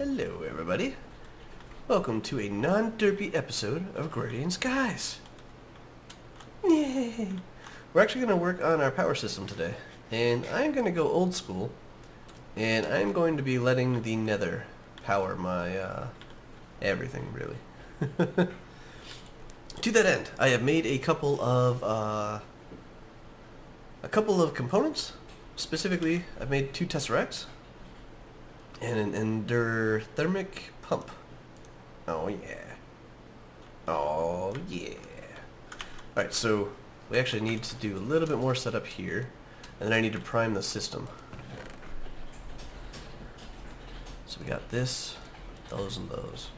Hello everybody. Welcome to a non-derpy episode of Agrarian Skies. Yay! We're actually going to work on our power system today. And I'm going to go old school. And I'm going to be letting the nether power my everything, really. To that end, I have made a couple of components. Specifically, I've made 2 tesseracts and an endothermic pump. Oh yeah. Oh yeah. Alright, so we actually need to do a little bit more setup here, and then I need to prime the system. So we got this, those, and those.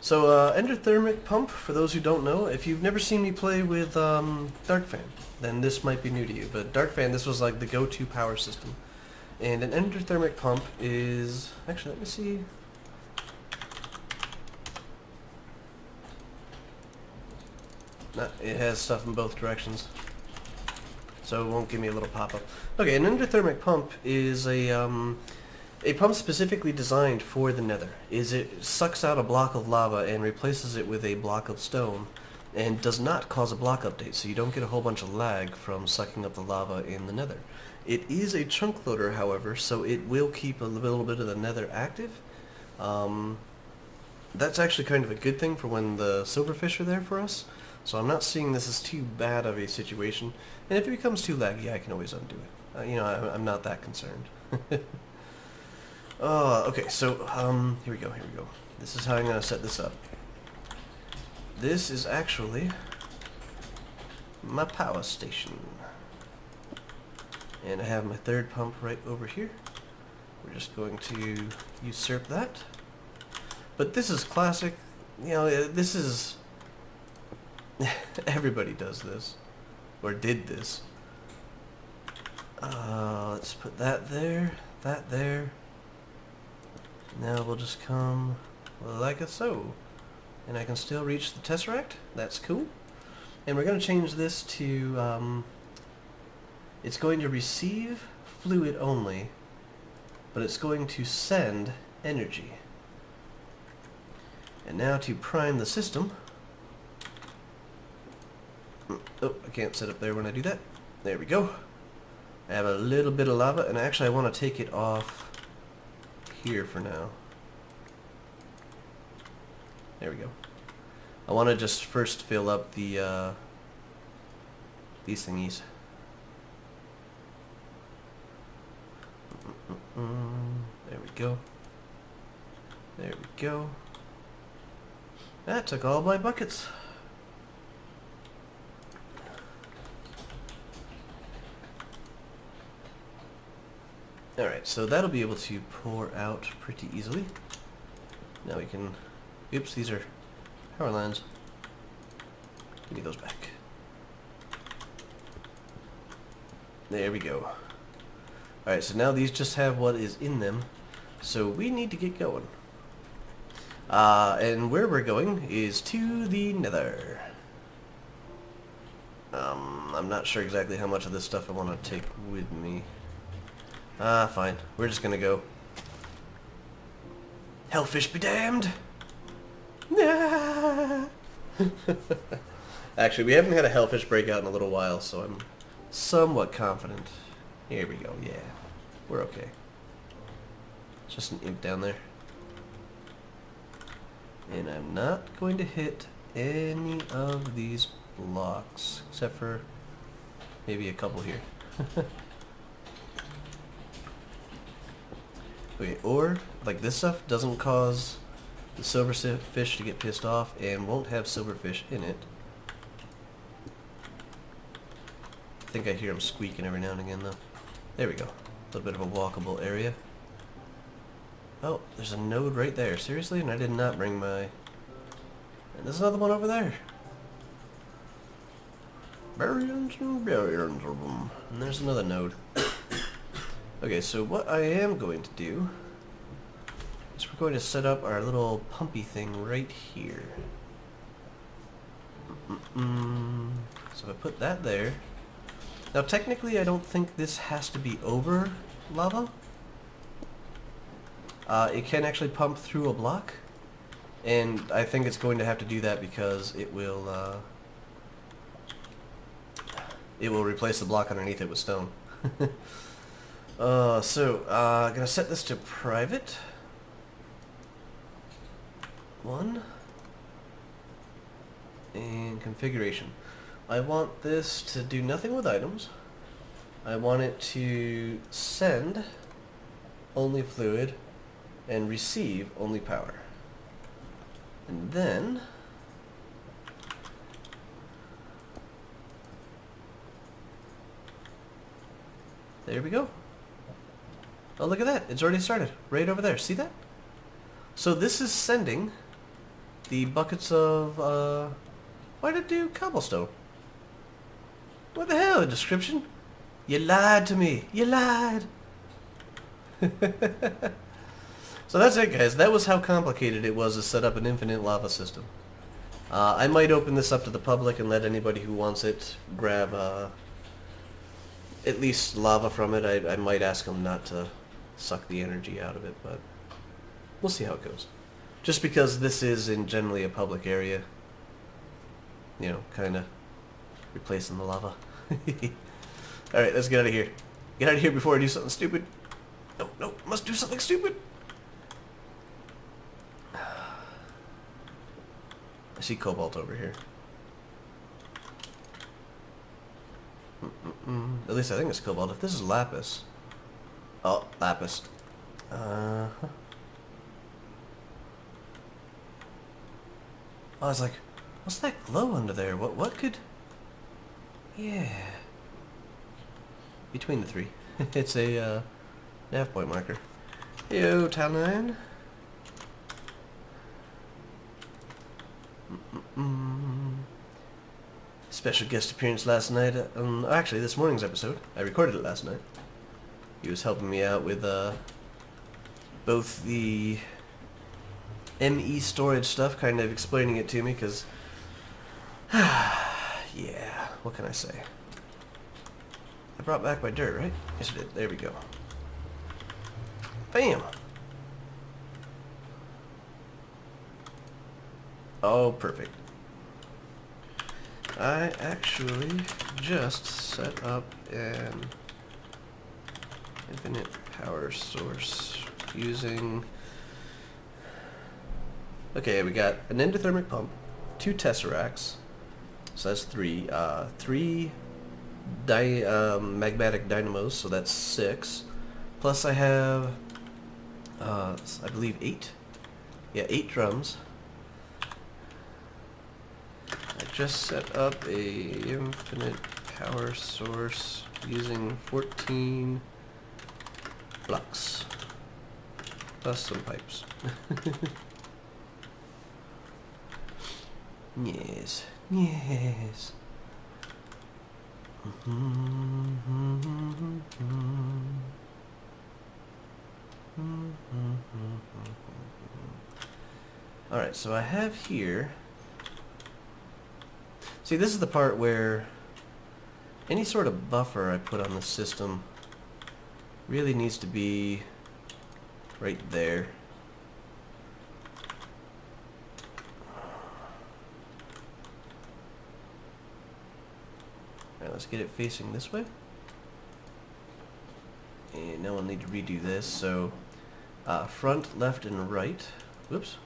So, endothermic pump, for those who don't know, if you've never seen me play with Darkfan, then this might be new to you. But Darkfan, this was like the go-to power system. And an endothermic pump is... Actually, let me see. It has stuff in both directions, so it won't give me a little pop-up. Okay, an endothermic pump is a pump specifically designed for the nether. It sucks out a block of lava and replaces it with a block of stone, and does not cause a block update, so you don't get a whole bunch of lag from sucking up the lava in the nether. It is a chunk loader, however, so it will keep a little bit of the nether active. That's actually kind of a good thing for when the silverfish are there for us, so I'm not seeing this as too bad of a situation. And if it becomes too laggy, I can always undo it. I'm not that concerned. Okay, so, here we go. This is how I'm going to set this up. This is actually my power station. And I have my third pump right over here. We're just going to usurp that. But this is classic. This is... Everybody does this. Or did this. Let's put that there, that there. Now we'll just come like so. And I can still reach the tesseract. That's cool. And we're going to change this to, it's going to receive fluid only, but it's going to send energy. And now to prime the system. Oh, I can't set up there when I do that. There we go. I have a little bit of lava, and actually I want to take it off here for now. There we go. I want to just first fill up the these thingies. There we go. There we go. That took all my buckets. Alright, so that'll be able to pour out pretty easily. Now we can... Oops, these are power lines. Give me those back. There we go. Alright, so now these just have what is in them, so we need to get going. And where we're going is to the nether. I'm not sure exactly how much of this stuff I want to take with me. Fine. We're just gonna go. Hellfish be damned! Actually, we haven't had a hellfish breakout in a little while, so I'm somewhat confident. Here we go, yeah. We're okay. It's just an imp down there. And I'm not going to hit any of these blocks, except for maybe a couple here. Okay, or, like, this stuff doesn't cause the silverfish to get pissed off and won't have silverfish in it. I think I hear them squeaking every now and again, though. There we go. A little bit of a walkable area. Oh, there's a node right there. Seriously? And I did not bring my... And there's another one over there. Billions and billions of them. And there's another node. Okay, so what I am going to do is we're going to set up our little pumpy thing right here. So if I put that there, Now technically I don't think this has to be over lava. It can actually pump through a block, and I think it's going to have to do that because it will replace the block underneath it with stone. I'm gonna set this to private. 1. And configuration. I want this to do nothing with items. I want it to send only fluid and receive only power. And then there we go. Oh, look at that. It's already started. Right over there. See that? So this is sending the buckets of, why did it do cobblestone? What the hell, a description? You lied to me. You lied. So that's it, guys. That was how complicated it was to set up an infinite lava system. I might open this up to the public and let anybody who wants it grab at least lava from it. I might ask them not to suck the energy out of it, but we'll see how it goes. Just because this is in generally a public area, you know, kind of replacing the lava. Alright, let's get out of here. Get out of here before I do something stupid. No, no, must do something stupid. I see cobalt over here. At least I think it's cobalt. If this is lapis... Oh, lapis. I was like, what's that glow under there? What could... Yeah. Between the three. It's a nav point marker. Yo, Town 9. Special guest appearance last night. Actually, this morning's episode. I recorded it last night. He was helping me out with both the ME storage stuff, kind of explaining it to me, because yeah, what can I say? I brought back my dirt, right? Yes, I did. There we go. Bam! Oh, perfect. I actually just set up an infinite power source using... Okay, we got an endothermic pump, 2 tesseracts, so that's 3. 3 magmatic dynamos, so that's 6. Plus I have, I believe 8. Yeah, 8 drums. I just set up a infinite power source using 14 blocks. Plus some pipes. Yes, yes. Alright, so I have here... See, this is the part where any sort of buffer I put on the system really needs to be right there. Alright, let's get it facing this way. And now we'll need to redo this, so front, left, and right. Whoops.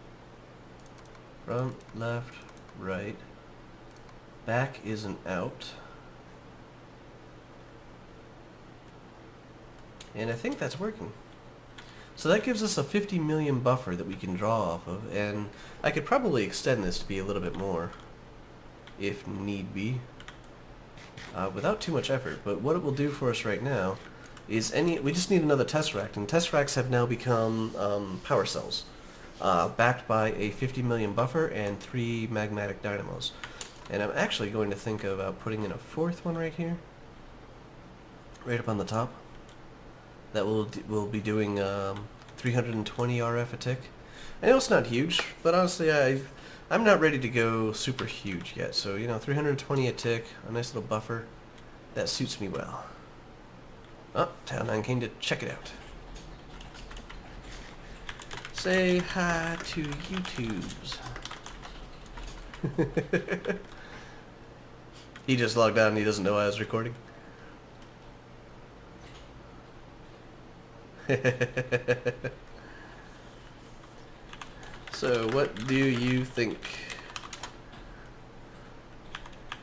Front, left, right. Back isn't out. And I think that's working. So that gives us a 50 million buffer that we can draw off of, and I could probably extend this to be a little bit more, if need be, without too much effort. But what it will do for us right now is we just need another tesseract, and tesseracts have now become power cells, backed by a 50 million buffer and 3 magmatic dynamos. And I'm actually going to think about putting in a 4th one right here, right up on the top. That will be doing 320 RF a tick. I know it's not huge, but honestly I'm not ready to go super huge yet. So, you know, 320 a tick, a nice little buffer, That suits me well. Oh, Town 9 came to check it out. Say hi to YouTubes. He just logged on and he doesn't know I was recording. So, what do you think?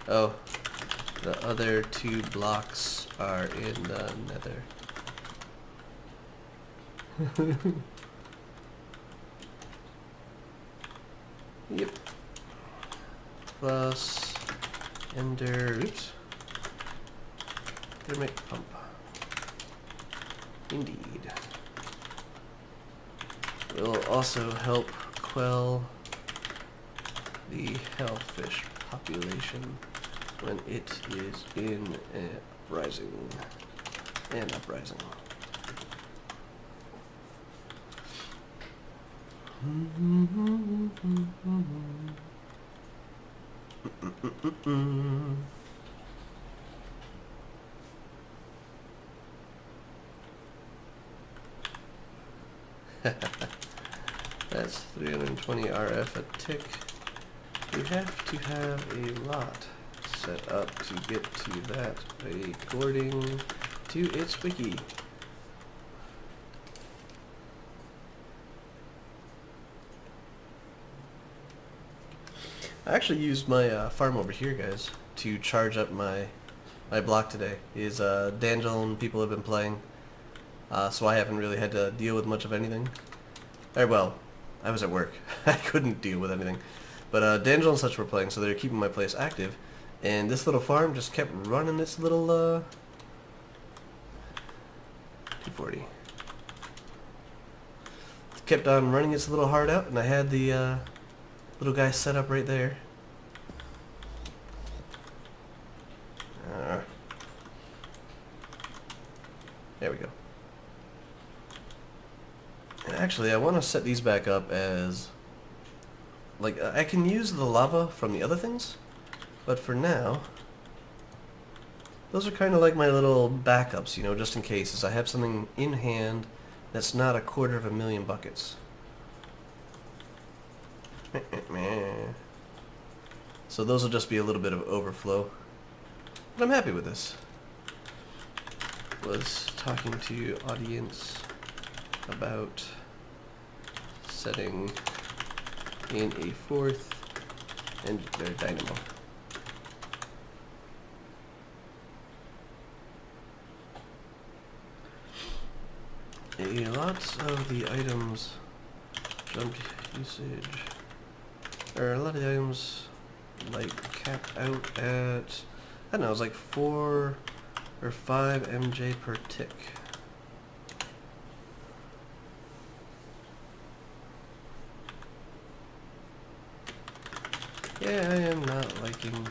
Oh, the other 2 blocks are in the nether. Yep. Plus ender, oops. Thermic pump. Indeed. Will also help quell the hellfish population when it is in an uprising. That's 320 RF a tick. You have to have a lot set up to get to that according to its wiki. I actually used my farm over here, guys, to charge up my block today. Dangel and people have been playing, so I haven't really had to deal with much of anything. Well, I was at work. I couldn't deal with anything. But Dangel and such were playing, so they were keeping my place active. And this little farm just kept running its little 240. Kept on running its little heart out, and I had the little guy set up right there. There we go. And actually, I want to set these back up as... like, I can use the lava from the other things, but for now, those are kind of like my little backups, you know, just in case, as I have something in hand that's not 250,000 buckets. So those will just be a little bit of overflow. But I'm happy with this. Was talking to audience about setting in a 4th and their dynamo. A lot of the items jumped usage, or a lot of the items like cap out at, I don't know, it was like 4 or 5 MJ per tick. Yeah, I am not liking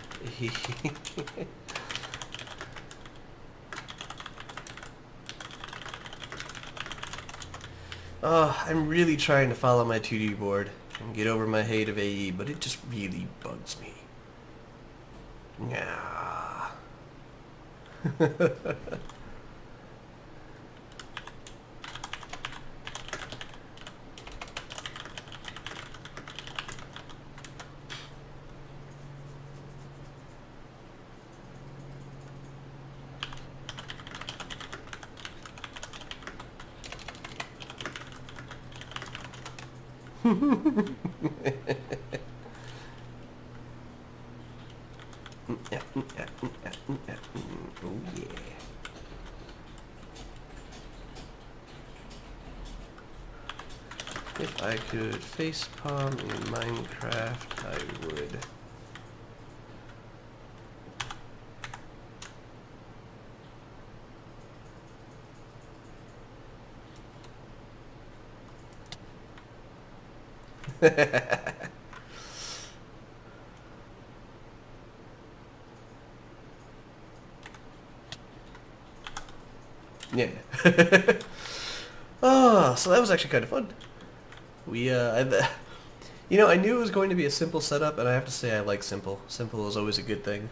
I'm really trying to follow my 2D board and get over my hate of AE, but it just really bugs me. Nah. Oh yeah. If I could facepalm in Minecraft, I would. Yeah. Oh, so that was actually kind of fun. We, you know, I knew it was going to be a simple setup, and I have to say I like simple. Simple is always a good thing.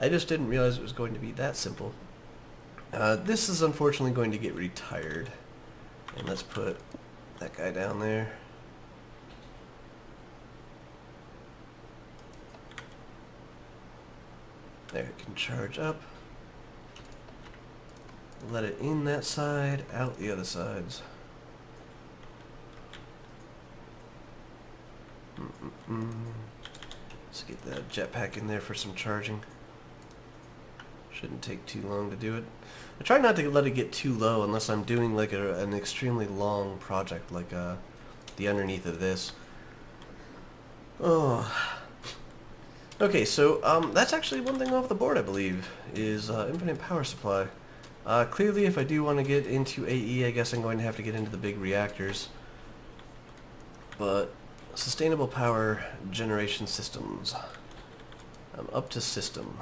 I just didn't realize it was going to be that simple. This is unfortunately going to get retired. And let's put that guy down there. There, it can charge up. Let it in that side, out the other sides. Let's get that jetpack in there for some charging. Shouldn't take too long to do it. I try not to let it get too low unless I'm doing like an extremely long project, like the underneath of this. Oh. Okay, so that's actually one thing off the board, I believe, is infinite power supply. Clearly, if I do want to get into AE, I guess I'm going to have to get into the big reactors. But sustainable power generation systems. I'm up to system.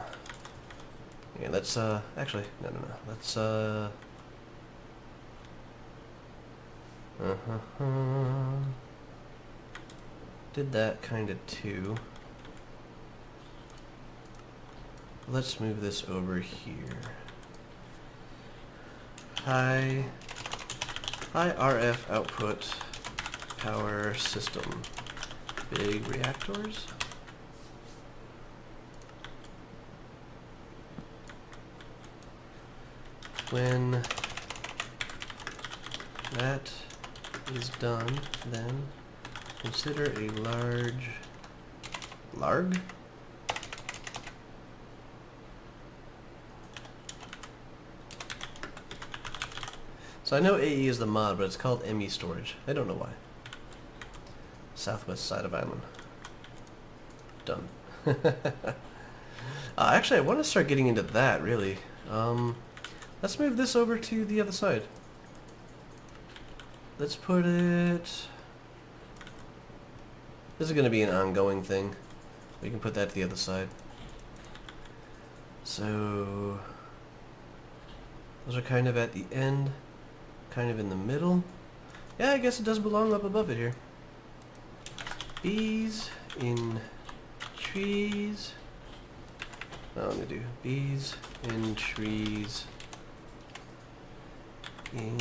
Yeah, let's actually no. Let's did that kind of too. Let's move this over here. High RF output power system. Big reactors. When that is done, then consider a large So I know AE is the mod, but it's called ME storage. I don't know why. Southwest side of island. Done. Actually, I want to start getting into that, really. Let's move this over to the other side. Let's put it... This is going to be an ongoing thing. We can put that to the other side. So... Those are kind of at the end. Kind of in the middle. Yeah, I guess it does belong up above it here. Bees in trees. What I'm going to do. Bees in trees. In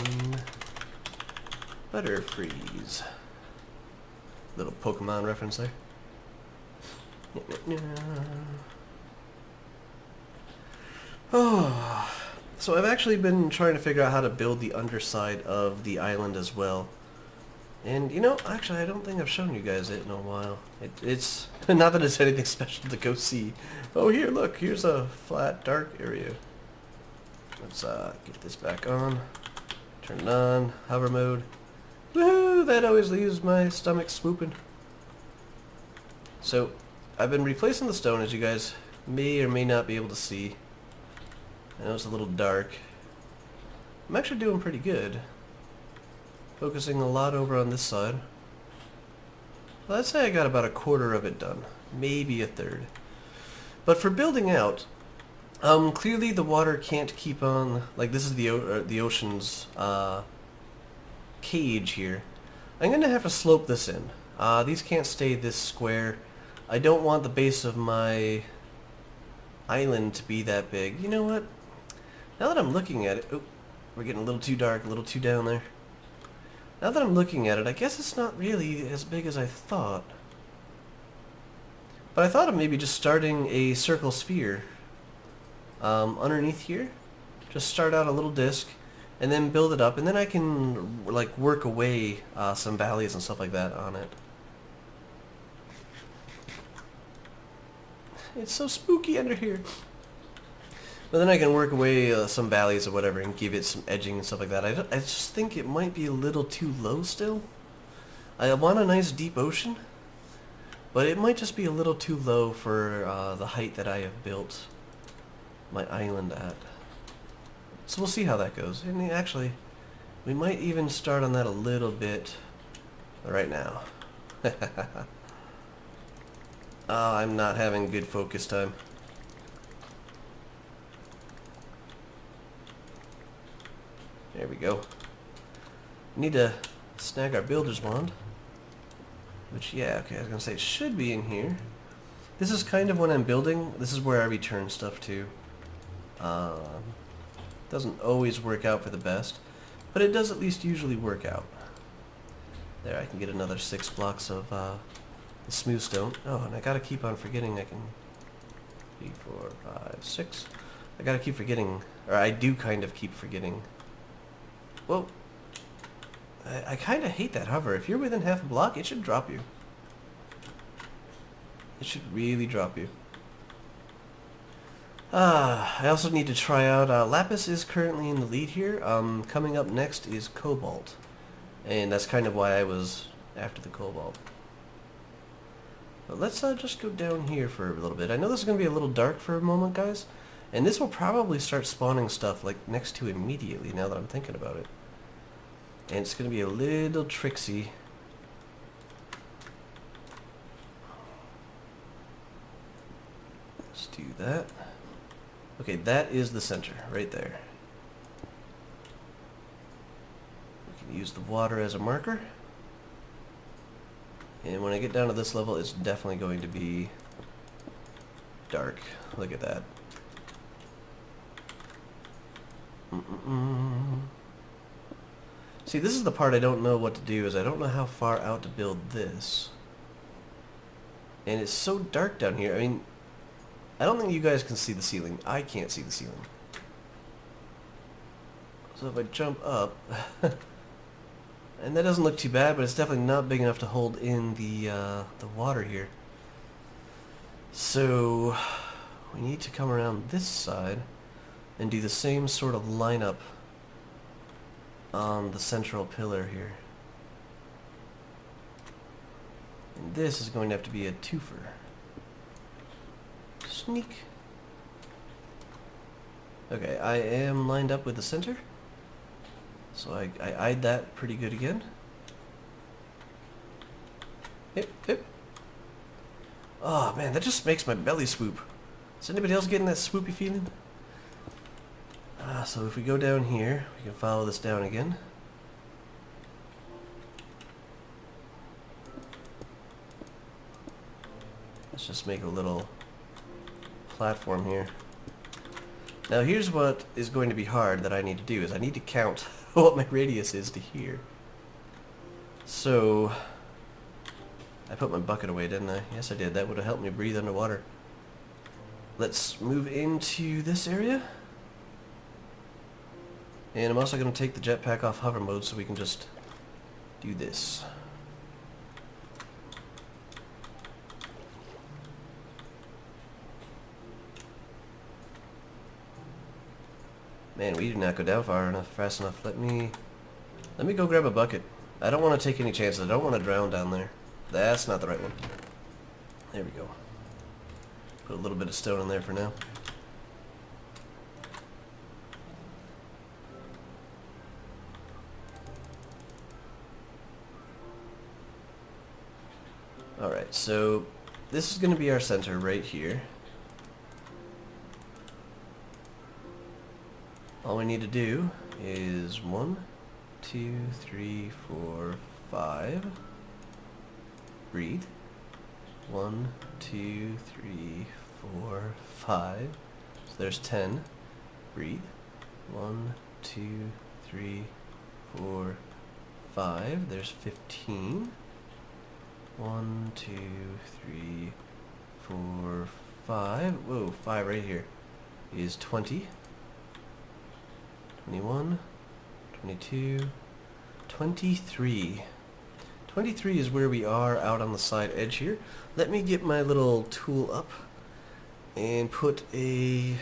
Butterfreeze. Little Pokemon reference there. Oh, so I've actually been trying to figure out how to build the underside of the island as well. And you know, actually I don't think I've shown you guys it in a while. It's not that it's anything special to go see. Oh here, look, here's a flat dark area. Let's get this back on. Turn it on, hover mode. Woohoo! That always leaves my stomach swooping. So, I've been replacing the stone, as you guys may or may not be able to see. I know it's a little dark. I'm actually doing pretty good. Focusing a lot over on this side. Well, I'd say I got about a quarter of it done. Maybe a third. But for building out, clearly the water can't keep on, like this is the ocean's cage here. I'm going to have to slope this in. These can't stay this square. I don't want the base of my island to be that big. You know what? Now that I'm looking at it... Oh, we're getting a little too dark, a little too down there. Now that I'm looking at it, I guess it's not really as big as I thought. But I thought of maybe just starting a circle sphere underneath here. Just start out a little disc and then build it up, and then I can like work away some valleys and stuff like that on it. It's so spooky under here. But then I can work away some valleys or whatever and give it some edging and stuff like that. I just think it might be a little too low still. I want a nice deep ocean, but it might just be a little too low for the height that I have built my island at. So we'll see how that goes. And actually, we might even start on that a little bit right now. Oh, I'm not having good focus time. There we go. Need to snag our builder's wand. Which, yeah, okay, I was going to say it should be in here. This is kind of when I'm building, this is where I return stuff to. Doesn't always work out for the best, but it does at least usually work out. There, I can get another 6 blocks of the smooth stone. Oh, and I gotta keep on forgetting I can... 3, 4, 5, 6. I gotta keep forgetting, or I do kind of keep forgetting. Whoa. I kind of hate that hover. If you're within half a block, it should drop you. It should really drop you. I also need to try out, Lapis is currently in the lead here. Coming up next is Cobalt. And that's kind of why I was after the Cobalt. But let's just go down here for a little bit. I know this is going to be a little dark for a moment, guys. And this will probably start spawning stuff like next to immediately now that I'm thinking about it. And it's going to be a little tricksy. Let's do that. Okay, that is the center, right there. We can use the water as a marker. And when I get down to this level, it's definitely going to be dark. Look at that. See, this is the part I don't know what to do, is I don't know how far out to build this. And it's so dark down here. I mean, I don't think you guys can see the ceiling. I can't see the ceiling. So if I jump up... and that doesn't look too bad, but it's definitely not big enough to hold in the water here. So we need to come around this side and do the same sort of lineup on the central pillar here. And this is going to have to be a twofer. Sneak. Okay, I am lined up with the center. So I eyed that pretty good again. Hip, hip. Oh man, that just makes my belly swoop. Is anybody else getting that swoopy feeling? So if we go down here, we can follow this down again. Let's just make a little platform here. Now here's what is going to be hard that I need to do, is I need to count what my radius is to here. So I put my bucket away, didn't I? Yes I did. That would have helped me breathe underwater. Let's move into this area. And I'm also going to take the jetpack off hover mode so we can just do this. Man, we did not go down fast enough. Let me go grab a bucket. I don't want to take any chances. I don't want to drown down there. That's not the right one. There we go. Put a little bit of stone in there for now. Alright, so this is going to be our center right here. All we need to do is 1, 2, 3, 4, 5. Breathe. 1, 2, 3, 4, 5. So there's 10. Breathe. 1, 2, 3, 4, 5. There's 15. 1, 2, 3, 4, 5. Whoa, 5 right here is 20. 21, 22, 23. 23 is where we are out on the side edge here. Let me get my little tool up and put a...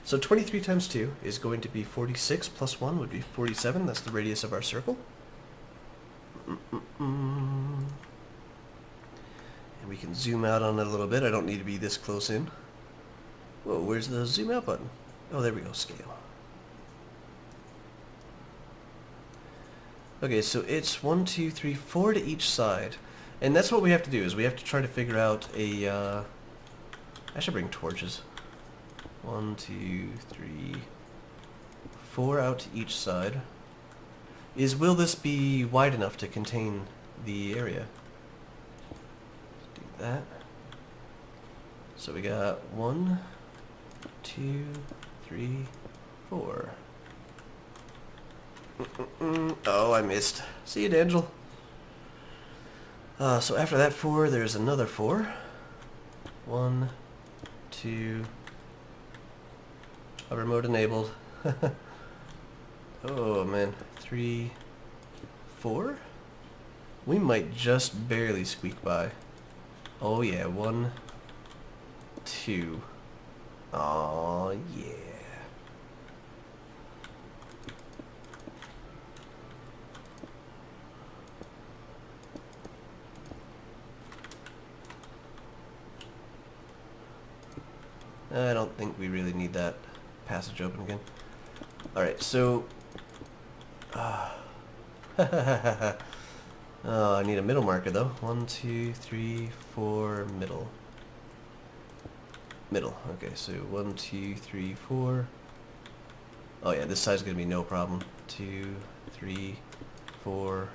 So 23 times 2 is going to be 46, plus 1 would be 47. That's the radius of our circle. And we can zoom out on it a little bit. I don't need to be this close in. Whoa, where's the zoom out button? Oh, there we go, scale. Okay, so it's 1, 2, 3, 4 to each side. And that's what we have to do, is we have to try to figure out a... I should bring torches. 1, 2, 3, 4 out to each side. Will this be wide enough to contain the area? Let's do that. So we got 1, 2, 3, 4. Oh, I missed. See you, D'Angelo. So after that 4, there's another 4. 1, 2. Hover mode enabled. Oh man, 3, 4. We might just barely squeak by. Oh yeah, 1, 2. Aw, yeah. I don't think we really need that passage open again. Alright, so... Oh, I need a middle marker though. 1, 2, 3, 4, middle. Middle. Okay, so 1, 2, 3, 4. Oh yeah, this side's gonna be no problem. 2, 3, 4.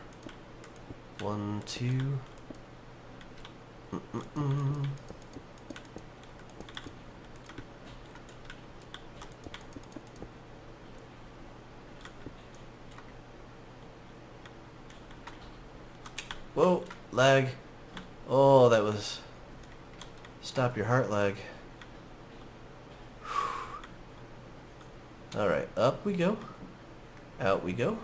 1, 2. Whoa, lag. Oh, that was... Stop your heart lag. Alright, up we go. Out we go.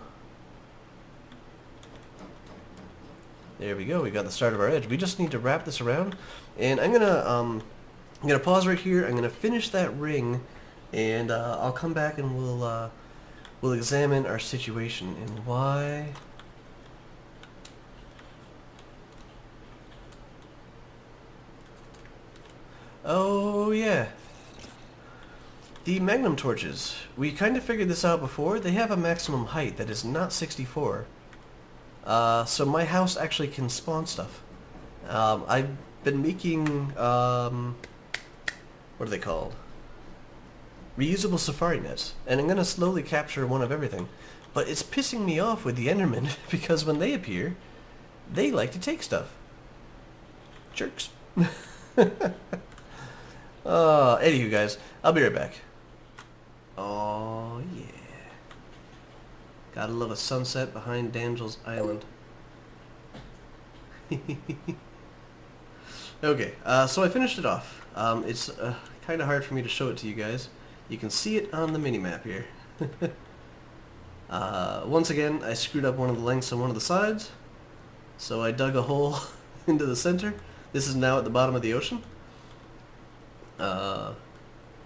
There we go, we got the start of our edge. We just need to wrap this around. And I'm gonna pause right here. I'm gonna finish that ring, and I'll come back and we'll examine our situation and why... Oh yeah, the magnum torches. We kind of figured this out before. They have a maximum height that is not 64. So my house actually can spawn stuff. I've been making, what are they called? Reusable safari nets. And I'm going to slowly capture one of everything. But it's pissing me off with the Endermen because when they appear, they like to take stuff. Jerks. Anywho guys, I'll be right back. Oh yeah. Gotta love a sunset behind D'Angelo's Island. Okay, so I finished it off. It's kind of hard for me to show it to you guys. You can see it on the mini-map here. Once again, I screwed up one of the lengths on one of the sides. So I dug a hole into the center. This is now at the bottom of the ocean.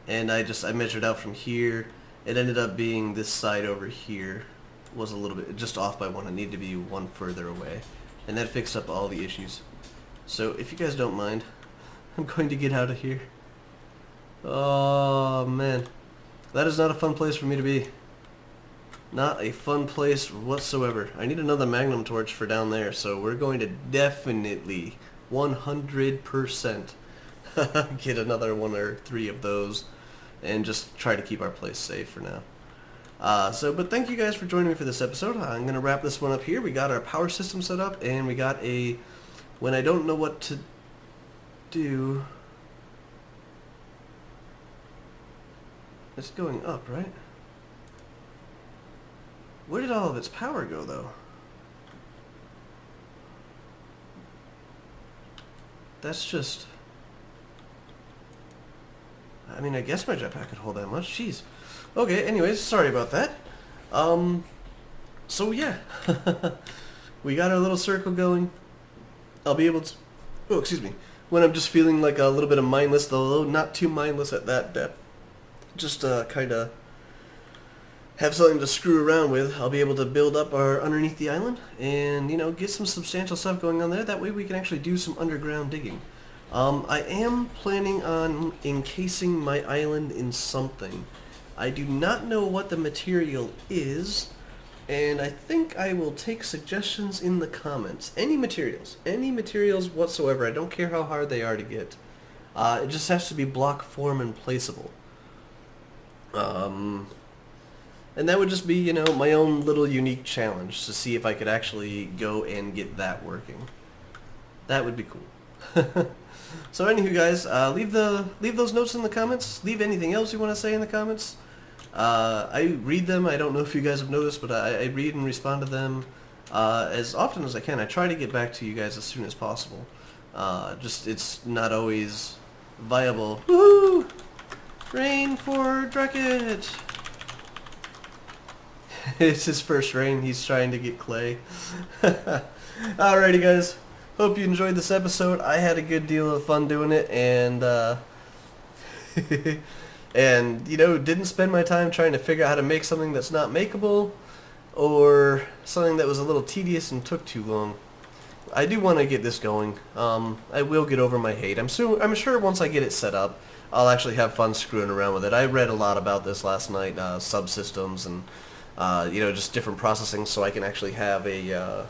And I measured out from here. It ended up being this side over here was a little bit just off by one. It needed to be one further away, and that fixed up all the issues. So if you guys don't mind, I'm going to get out of here. Oh man, that is not a fun place for me to be. Not a fun place whatsoever. I need another magnum torch for down there, so we're going to definitely 100% get another 1 or 3 of those and just try to keep our place safe for now. But thank you guys for joining me for this episode. I'm going to wrap this one up here. We got our power system set up, and we got a... When I don't know what to do... It's going up, right? Where did all of its power go, though? That's just... I mean, I guess my jetpack could hold that much. Jeez. Okay, anyways, sorry about that. So yeah. We got our little circle going. I'll be able to... Oh, excuse me. When I'm just feeling like a little bit of mindless, though not too mindless at that depth. Just kind of have something to screw around with. I'll be able to build up our underneath the island and, you know, get some substantial stuff going on there. That way we can actually do some underground digging. I am planning on encasing my island in something. I do not know what the material is, and I think I will take suggestions in the comments. Any materials whatsoever. I don't care how hard they are to get. It just has to be block form and placeable. And that would just be, you know, my own little unique challenge to see if I could actually go and get that working. That would be cool. So anywho, guys, leave those notes in the comments. Leave anything else you want to say in the comments. I read them. I don't know if you guys have noticed, but I read and respond to them as often as I can. I try to get back to you guys as soon as possible. Just it's not always viable. Woohoo! Rain for Dracket! It's his first rain. He's trying to get clay. Alrighty, guys. Hope you enjoyed this episode. I had a good deal of fun doing it, and and you know, didn't spend my time trying to figure out how to make something that's not makeable, or something that was a little tedious and took too long. I do want to get this going. I will get over my hate. I'm sure once I get it set up, I'll actually have fun screwing around with it. I read a lot about this last night, subsystems and you know, just different processing, so I can actually have a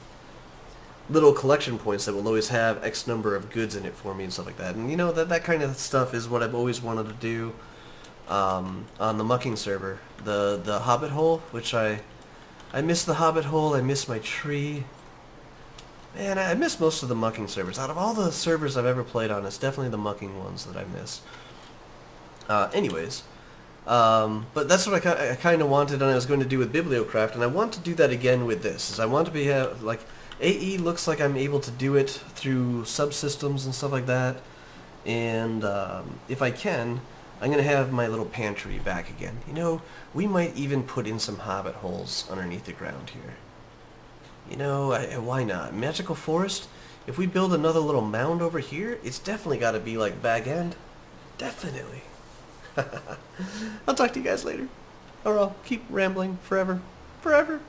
little collection points that will always have X number of goods in it for me and stuff like that. And you know, that kind of stuff is what I've always wanted to do on the Muckin server. The Hobbit hole, which I miss the Hobbit hole. I miss my tree. Man, I miss most of the Muckin servers. Out of all the servers I've ever played on, it's definitely the Muckin ones that I miss. Anyways, but that's what I kind of wanted, and I was going to do with Bibliocraft, and I want to do that again with this. Is I want to be like AE looks like I'm able to do it through subsystems and stuff like that, and if I can, I'm going to have my little pantry back again. You know, we might even put in some hobbit holes underneath the ground here. You know, why not? Magical Forest, if we build another little mound over here, it's definitely got to be like back end. Definitely. I'll talk to you guys later. Or I'll keep rambling forever. Forever.